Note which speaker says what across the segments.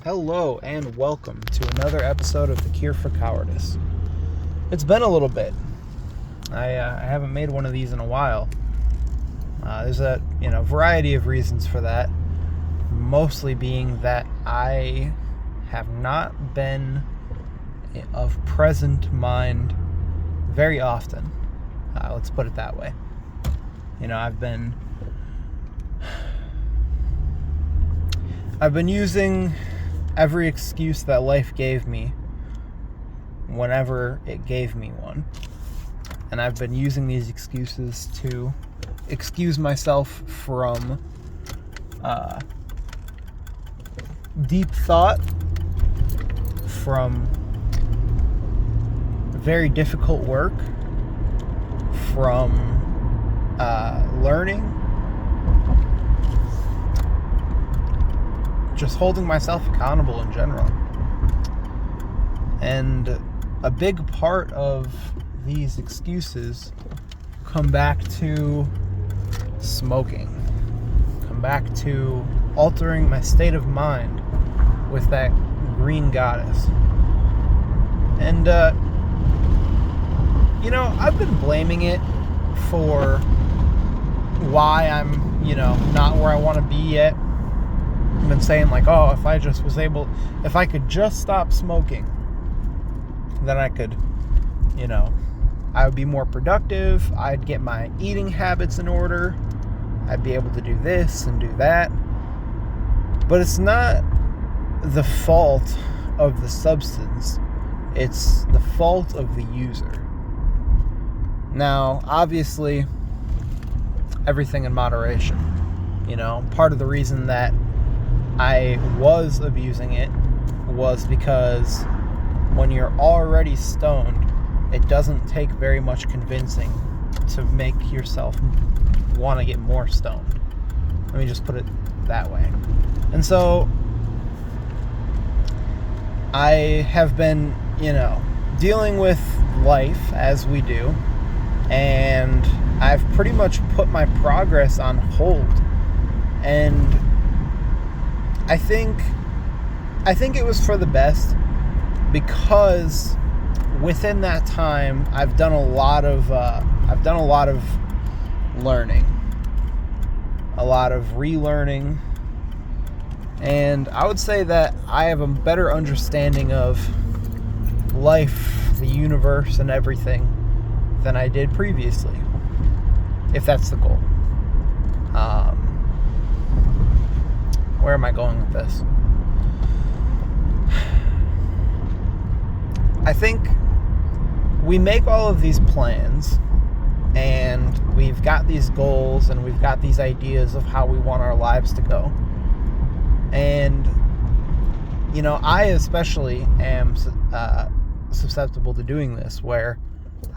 Speaker 1: Hello and welcome to another episode of The Cure for Cowardice. It's been a little bit. I haven't made one of these in a while. There's a variety of reasons for that. Mostly being that I have not been of present mind very often. Let's put it that way. I've been using every excuse that life gave me whenever it gave me one. And I've been using these excuses to excuse myself from deep thought, from very difficult work, from learning, just holding myself accountable in general. And a big part of these excuses come back to smoking, come back to altering my state of mind with that green goddess. And I've been blaming it for why I'm not where I want to be yet. I've been saying if I could just stop smoking, then I could, I would be more productive. I'd get my eating habits in order. I'd be able to do this and do that. But it's not the fault of the substance. It's the fault of the user. Now, obviously, everything in moderation. Part of the reason that I was abusing it was because when you're already stoned, it doesn't take very much convincing to make yourself want to get more stoned. Let me just put it that way. And so I have been, dealing with life as we do, and I've pretty much put my progress on hold. And I think it was for the best, because within that time I've done a lot of learning, a lot of relearning, and I would say that I have a better understanding of life, the universe, and everything than I did previously, if that's the goal. Where am I going with this? I think we make all of these plans, and we've got these goals, and we've got these ideas of how we want our lives to go. And, I especially am susceptible to doing this, where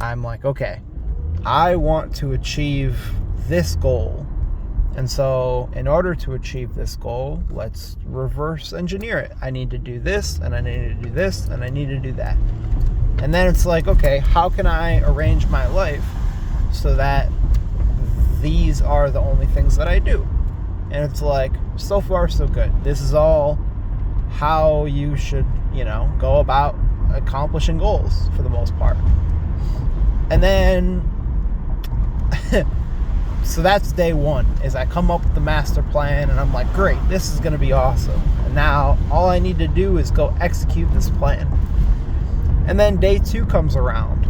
Speaker 1: I'm like, okay, I want to achieve this goal. And so in order to achieve this goal, let's reverse engineer it. I need to do this, and I need to do this, and I need to do that. And then it's like, okay, how can I arrange my life so that these are the only things that I do? And it's like, so far so good. This is all how you should, go about accomplishing goals for the most part. And then so that's day one, is I come up with the master plan, and I'm like, great, this is going to be awesome. And now all I need to do is go execute this plan. And then day two comes around,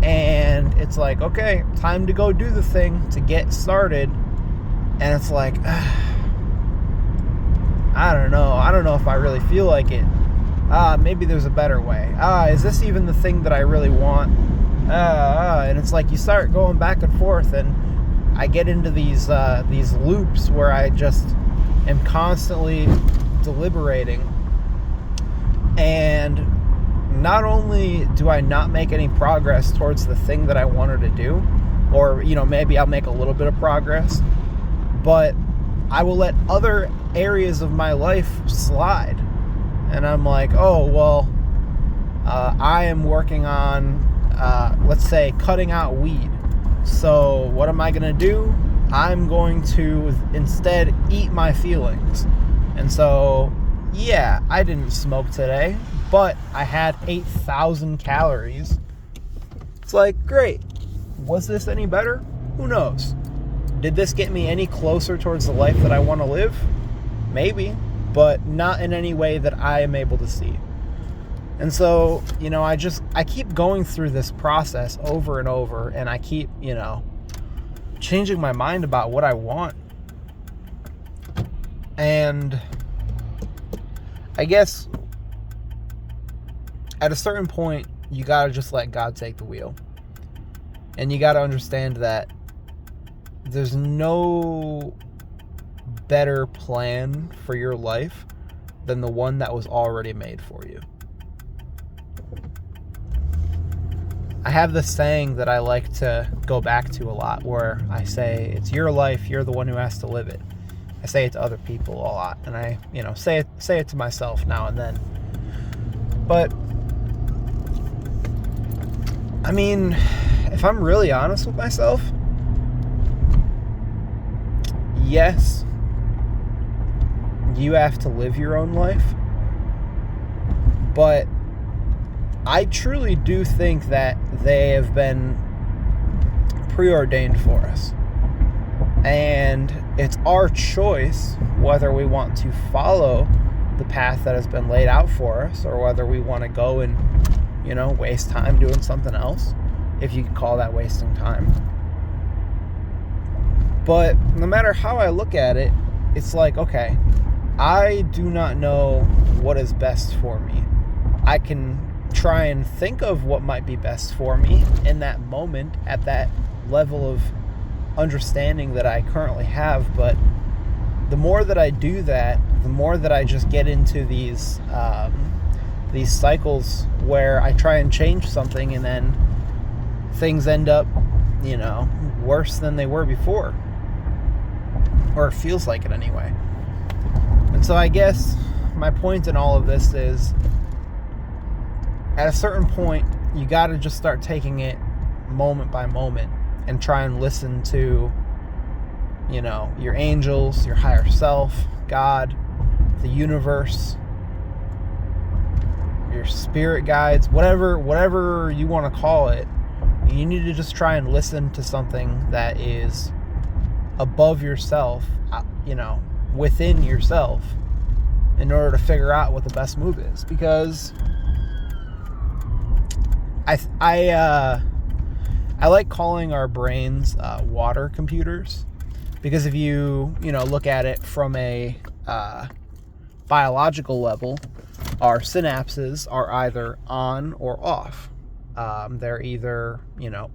Speaker 1: and it's like, okay, time to go do the thing, to get started. And it's like, I don't know if I really feel like it. Maybe there's a better way. Is this even the thing that I really want? And it's like you start going back and forth, and I get into these loops where I just am constantly deliberating. And not only do I not make any progress towards the thing that I wanted to do, or, maybe I'll make a little bit of progress, but I will let other areas of my life slide. And I'm like, oh, well, I am working on, let's say, cutting out weed. So what am I going to do? I'm going to instead eat my feelings. And so yeah, I didn't smoke today, but I had 8,000 calories. It's like, great. Was this any better? Who knows? Did this get me any closer towards the life that I want to live? Maybe, but not in any way that I am able to see. And so, I keep going through this process over and over, and I keep, changing my mind about what I want. And I guess at a certain point, you gotta just let God take the wheel. And you gotta understand that there's no better plan for your life than the one that was already made for you. I have this saying that I like to go back to a lot where I say, it's your life, you're the one who has to live it. I say it to other people a lot, and I, say it to myself now and then. But I mean, if I'm really honest with myself, yes, you have to live your own life, but I truly do think that they have been preordained for us. And it's our choice whether we want to follow the path that has been laid out for us or whether we want to go and, waste time doing something else, if you could call that wasting time. But no matter how I look at it, it's like, okay, I do not know what is best for me. I can try and think of what might be best for me in that moment at that level of understanding that I currently have, but the more that I do that, the more that I just get into these cycles where I try and change something and then things end up, worse than they were before, or it feels like it anyway. And so I guess my point in all of this is, at a certain point, you got to just start taking it moment by moment and try and listen to, your angels, your higher self, God, the universe, your spirit guides, whatever you want to call it. You need to just try and listen to something that is above yourself, within yourself, in order to figure out what the best move is. Because I like calling our brains water computers, because if you look at it from a biological level, our synapses are either on or off. They're either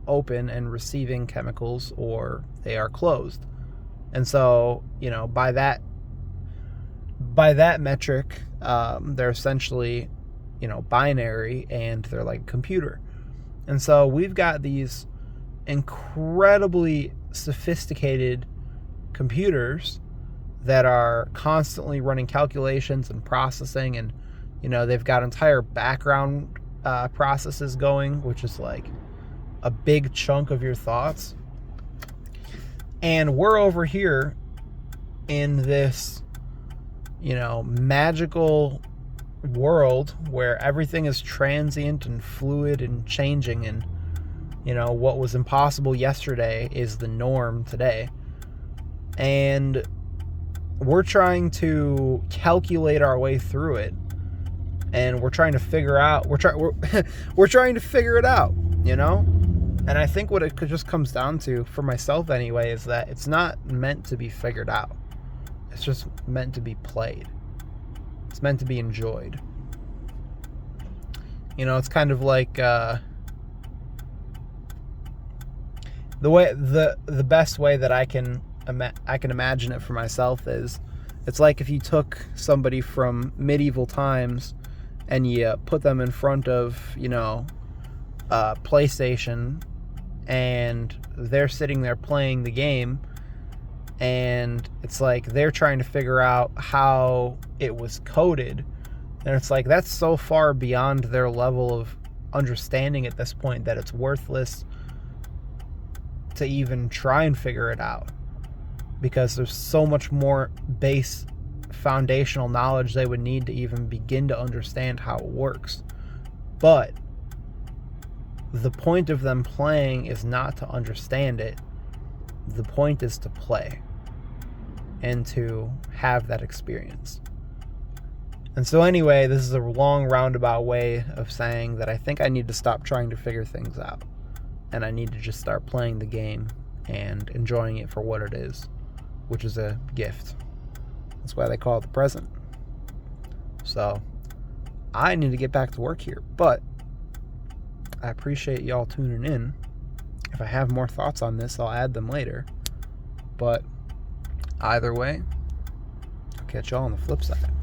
Speaker 1: open and receiving chemicals, or they are closed. And so by that metric, they're essentially binary, and they're like a computer. And so we've got these incredibly sophisticated computers that are constantly running calculations and processing, and they've got entire background processes going, which is like a big chunk of your thoughts. And we're over here in this magical world where everything is transient and fluid and changing, and what was impossible yesterday is the norm today. And we're trying to calculate our way through it, and we're trying to figure out we're trying to figure it out, And I think what it just comes down to, for myself anyway, is that it's not meant to be figured out. It's just meant to be played. It's meant to be enjoyed. It's kind of like the best way that I can imagine it for myself is, it's like if you took somebody from medieval times and you put them in front of PlayStation, and they're sitting there playing the game, and it's like they're trying to figure out how it was coded, and it's like that's so far beyond their level of understanding at this point that it's worthless to even try and figure it out, because there's so much more base foundational knowledge they would need to even begin to understand how it works. But the point of them playing is not to understand it. The point is to play and to have that experience. And so anyway, this is a long roundabout way of saying that I think I need to stop trying to figure things out. And I need to just start playing the game and enjoying it for what it is, which is a gift. That's why they call it the present. So I need to get back to work here, but I appreciate y'all tuning in. If I have more thoughts on this, I'll add them later. But either way, I'll catch y'all on the flip side.